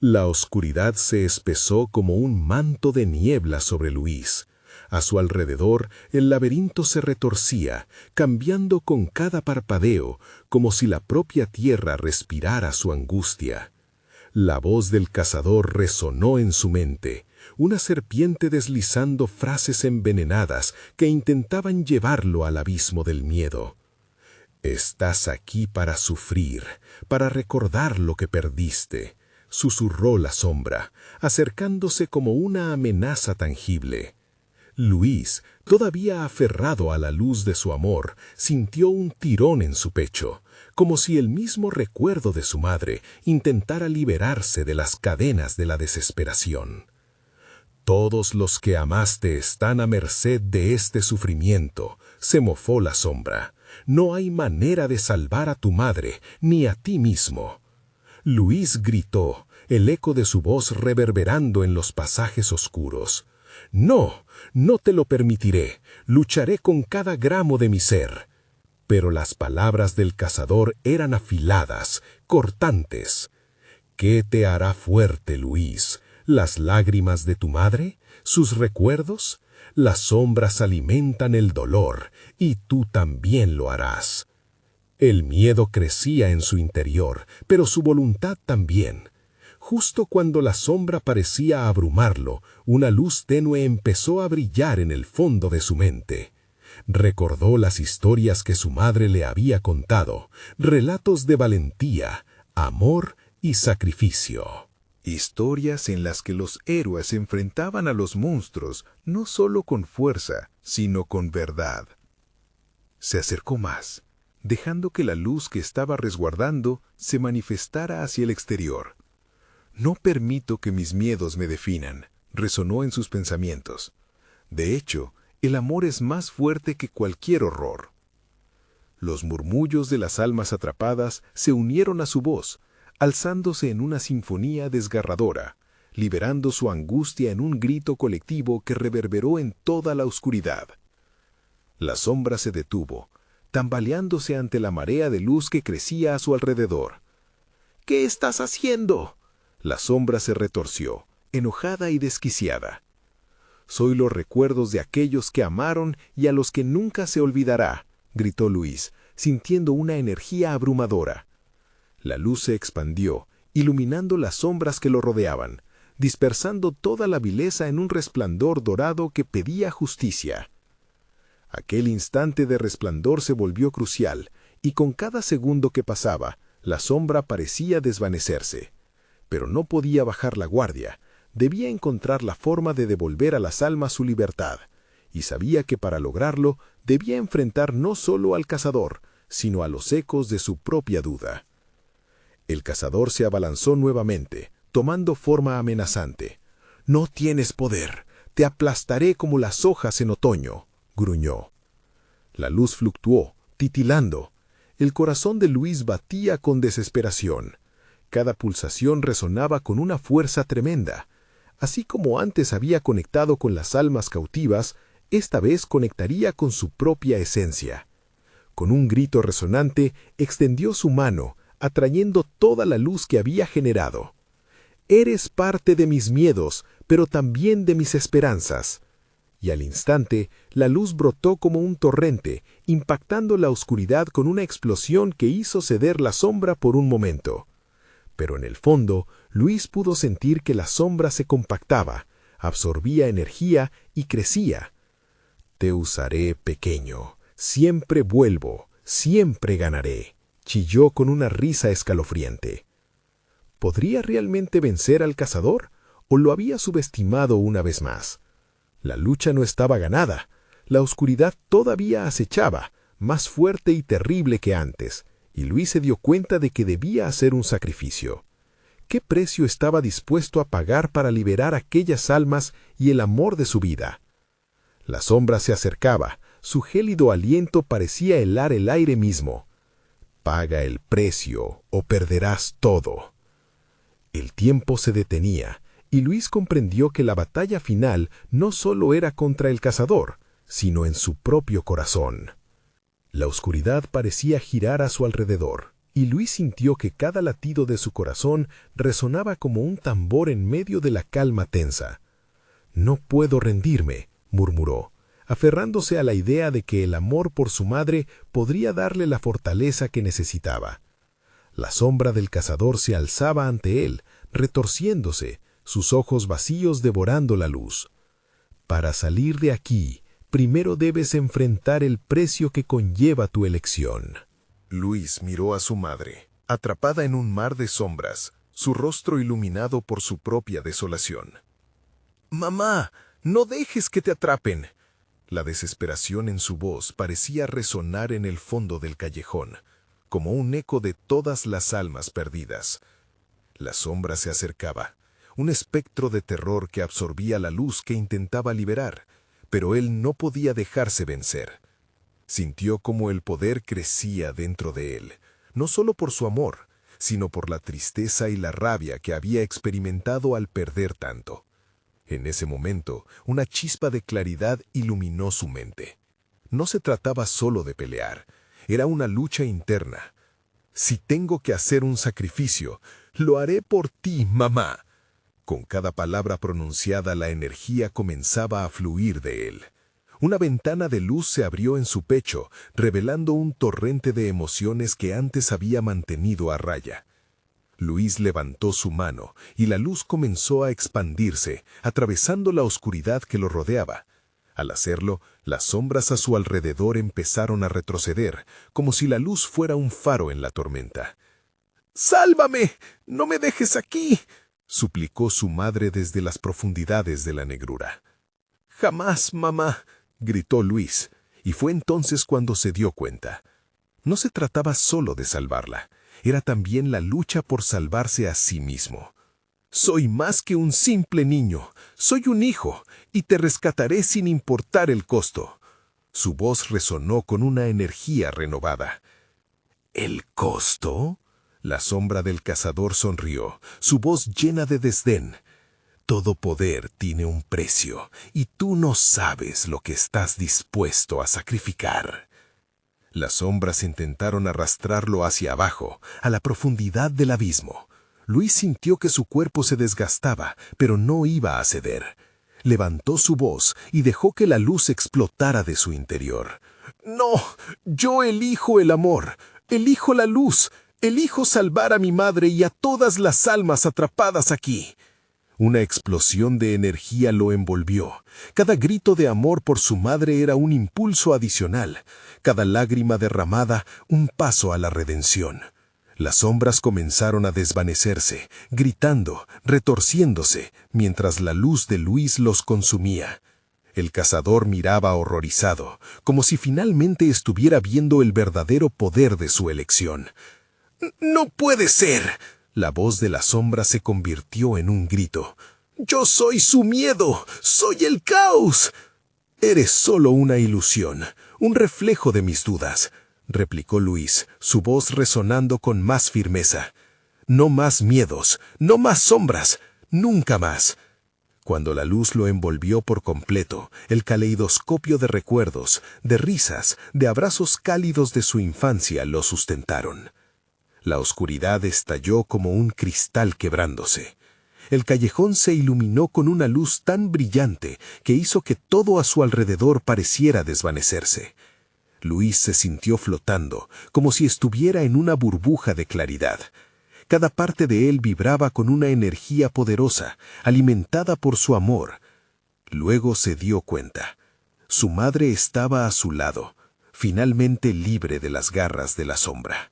La oscuridad se espesó como un manto de niebla sobre Luis. A su alrededor, el laberinto se retorcía, cambiando con cada parpadeo, como si la propia tierra respirara su angustia. La voz del cazador resonó en su mente, una serpiente deslizando frases envenenadas que intentaban llevarlo al abismo del miedo. «Estás aquí para sufrir, para recordar lo que perdiste», susurró la sombra, acercándose como una amenaza tangible. Luis, todavía aferrado a la luz de su amor, sintió un tirón en su pecho, como si el mismo recuerdo de su madre intentara liberarse de las cadenas de la desesperación. «Todos los que amaste están a merced de este sufrimiento», se mofó la sombra. «No hay manera de salvar a tu madre, ni a ti mismo». Luis gritó, el eco de su voz reverberando en los pasajes oscuros. «No, no te lo permitiré. Lucharé con cada gramo de mi ser». Pero las palabras del cazador eran afiladas, cortantes. «¿Qué te hará fuerte, Luis? ¿Las lágrimas de tu madre? ¿Sus recuerdos? Las sombras alimentan el dolor, y tú también lo harás». El miedo crecía en su interior, pero su voluntad también. Justo cuando la sombra parecía abrumarlo, una luz tenue empezó a brillar en el fondo de su mente. Recordó las historias que su madre le había contado, relatos de valentía, amor y sacrificio. Historias en las que los héroes enfrentaban a los monstruos no solo con fuerza, sino con verdad. Se acercó más, dejando que la luz que estaba resguardando se manifestara hacia el exterior. «No permito que mis miedos me definan», resonó en sus pensamientos. «De hecho, el amor es más fuerte que cualquier horror». Los murmullos de las almas atrapadas se unieron a su voz, alzándose en una sinfonía desgarradora, liberando su angustia en un grito colectivo que reverberó en toda la oscuridad. La sombra se detuvo, tambaleándose ante la marea de luz que crecía a su alrededor. «¿Qué estás haciendo?». La sombra se retorció, enojada y desquiciada. «Soy los recuerdos de aquellos que amaron y a los que nunca se olvidará», gritó Luis, sintiendo una energía abrumadora. La luz se expandió, iluminando las sombras que lo rodeaban, dispersando toda la vileza en un resplandor dorado que pedía justicia. Aquel instante de resplandor se volvió crucial, y con cada segundo que pasaba, la sombra parecía desvanecerse. Pero no podía bajar la guardia, debía encontrar la forma de devolver a las almas su libertad, y sabía que para lograrlo debía enfrentar no solo al cazador, sino a los ecos de su propia duda. El cazador se abalanzó nuevamente, tomando forma amenazante. «No tienes poder, te aplastaré como las hojas en otoño», gruñó. La luz fluctuó, titilando. El corazón de Luis batía con desesperación. Cada pulsación resonaba con una fuerza tremenda. Así como antes había conectado con las almas cautivas, esta vez conectaría con su propia esencia. Con un grito resonante, extendió su mano, atrayendo toda la luz que había generado. «Eres parte de mis miedos, pero también de mis esperanzas». Y al instante, la luz brotó como un torrente, impactando la oscuridad con una explosión que hizo ceder la sombra por un momento. Pero en el fondo, Luis pudo sentir que la sombra se compactaba, absorbía energía y crecía. «Te usaré, pequeño. Siempre vuelvo, siempre ganaré», chilló con una risa escalofriante. ¿Podría realmente vencer al cazador, o lo había subestimado una vez más? La lucha no estaba ganada. La oscuridad todavía acechaba, más fuerte y terrible que antes, y Luis se dio cuenta de que debía hacer un sacrificio. ¿Qué precio estaba dispuesto a pagar para liberar aquellas almas y el amor de su vida? La sombra se acercaba, su gélido aliento parecía helar el aire mismo. «Paga el precio o perderás todo». El tiempo se detenía, y Luis comprendió que la batalla final no solo era contra el cazador, sino en su propio corazón. La oscuridad parecía girar a su alrededor, y Luis sintió que cada latido de su corazón resonaba como un tambor en medio de la calma tensa. «No puedo rendirme», murmuró, aferrándose a la idea de que el amor por su madre podría darle la fortaleza que necesitaba. La sombra del cazador se alzaba ante él, retorciéndose, sus ojos vacíos devorando la luz. Para salir de aquí, primero debes enfrentar el precio que conlleva tu elección. Luis miró a su madre, atrapada en un mar de sombras, su rostro iluminado por su propia desolación. «Mamá, no dejes que te atrapen». La desesperación en su voz parecía resonar en el fondo del callejón, como un eco de todas las almas perdidas. La sombra se acercaba, un espectro de terror que absorbía la luz que intentaba liberar, pero él no podía dejarse vencer. Sintió como el poder crecía dentro de él, no solo por su amor, sino por la tristeza y la rabia que había experimentado al perder tanto. En ese momento, una chispa de claridad iluminó su mente. No se trataba solo de pelear, era una lucha interna. «Si tengo que hacer un sacrificio, lo haré por ti, mamá». Con cada palabra pronunciada, la energía comenzaba a fluir de él. Una ventana de luz se abrió en su pecho, revelando un torrente de emociones que antes había mantenido a raya. Luis levantó su mano y la luz comenzó a expandirse, atravesando la oscuridad que lo rodeaba. Al hacerlo, las sombras a su alrededor empezaron a retroceder, como si la luz fuera un faro en la tormenta. «¡Sálvame! ¡No me dejes aquí!», suplicó su madre desde las profundidades de la negrura. «Jamás, mamá», gritó Luis, y fue entonces cuando se dio cuenta. No se trataba solo de salvarla, era también la lucha por salvarse a sí mismo. «Soy más que un simple niño, soy un hijo, y te rescataré sin importar el costo». Su voz resonó con una energía renovada. «¿El costo?». La sombra del cazador sonrió, su voz llena de desdén. «Todo poder tiene un precio, y tú no sabes lo que estás dispuesto a sacrificar». Las sombras intentaron arrastrarlo hacia abajo, a la profundidad del abismo. Luis sintió que su cuerpo se desgastaba, pero no iba a ceder. Levantó su voz y dejó que la luz explotara de su interior. «No, yo elijo el amor, elijo la luz, elijo salvar a mi madre y a todas las almas atrapadas aquí». Una explosión de energía lo envolvió. Cada grito de amor por su madre era un impulso adicional, cada lágrima derramada un paso a la redención. Las sombras comenzaron a desvanecerse, gritando, retorciéndose, mientras la luz de Luis los consumía. El cazador miraba horrorizado, como si finalmente estuviera viendo el verdadero poder de su elección. «¡No puede ser!». La voz de la sombra se convirtió en un grito. «¡Yo soy su miedo! ¡Soy el caos!». «Eres solo una ilusión, un reflejo de mis dudas», replicó Luis, su voz resonando con más firmeza. «No más miedos, no más sombras, nunca más». Cuando la luz lo envolvió por completo, el caleidoscopio de recuerdos, de risas, de abrazos cálidos de su infancia lo sustentaron. La oscuridad estalló como un cristal quebrándose. El callejón se iluminó con una luz tan brillante que hizo que todo a su alrededor pareciera desvanecerse. Luis se sintió flotando, como si estuviera en una burbuja de claridad. Cada parte de él vibraba con una energía poderosa, alimentada por su amor. Luego se dio cuenta. Su madre estaba a su lado, finalmente libre de las garras de la sombra.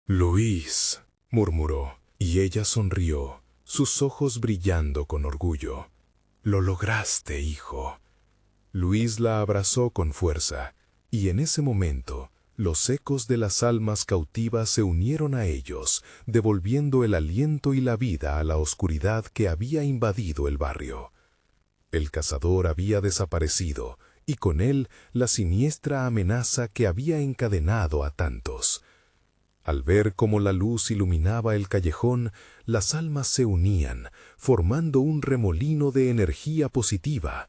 «Luis», murmuró, y ella sonrió, sus ojos brillando con orgullo. «Lo lograste, hijo». Luis la abrazó con fuerza, y en ese momento, los ecos de las almas cautivas se unieron a ellos, devolviendo el aliento y la vida a la oscuridad que había invadido el barrio. El cazador había desaparecido, y con él la siniestra amenaza que había encadenado a tantos. Al ver cómo la luz iluminaba el callejón, las almas se unían, formando un remolino de energía positiva.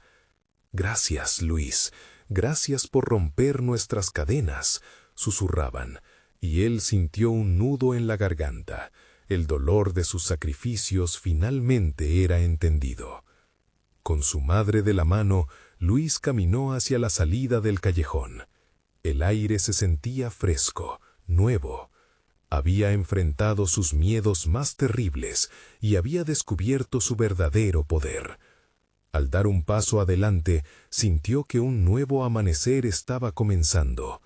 «Gracias, Luis, gracias por romper nuestras cadenas», susurraban, y él sintió un nudo en la garganta. El dolor de sus sacrificios finalmente era entendido. Con su madre de la mano, Luis caminó hacia la salida del callejón. El aire se sentía fresco, nuevo. Había enfrentado sus miedos más terribles y había descubierto su verdadero poder. Al dar un paso adelante, sintió que un nuevo amanecer estaba comenzando.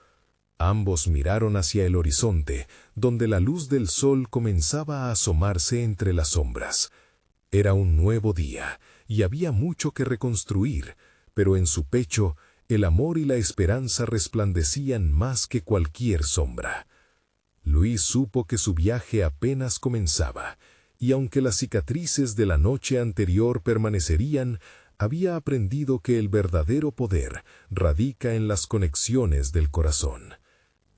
Ambos miraron hacia el horizonte, donde la luz del sol comenzaba a asomarse entre las sombras. Era un nuevo día, y había mucho que reconstruir, pero en su pecho, el amor y la esperanza resplandecían más que cualquier sombra. Luis supo que su viaje apenas comenzaba, y aunque las cicatrices de la noche anterior permanecerían, había aprendido que el verdadero poder radica en las conexiones del corazón.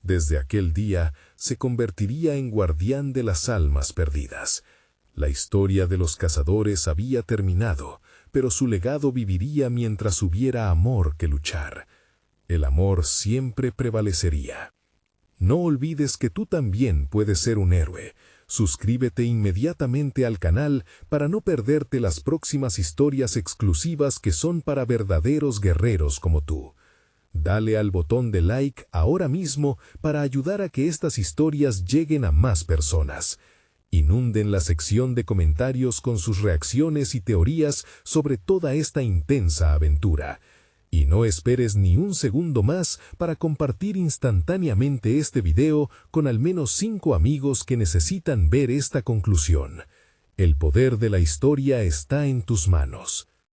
Desde aquel día se convertiría en guardián de las almas perdidas. La historia de los cazadores había terminado, pero su legado viviría mientras hubiera amor que luchar. El amor siempre prevalecería. No olvides que tú también puedes ser un héroe. Suscríbete inmediatamente al canal para no perderte las próximas historias exclusivas que son para verdaderos guerreros como tú. Dale al botón de like ahora mismo para ayudar a que estas historias lleguen a más personas. Inunden la sección de comentarios con sus reacciones y teorías sobre toda esta intensa aventura. Y no esperes ni un segundo más para compartir instantáneamente este video con al menos 5 amigos que necesitan ver esta conclusión. El poder de la historia está en tus manos.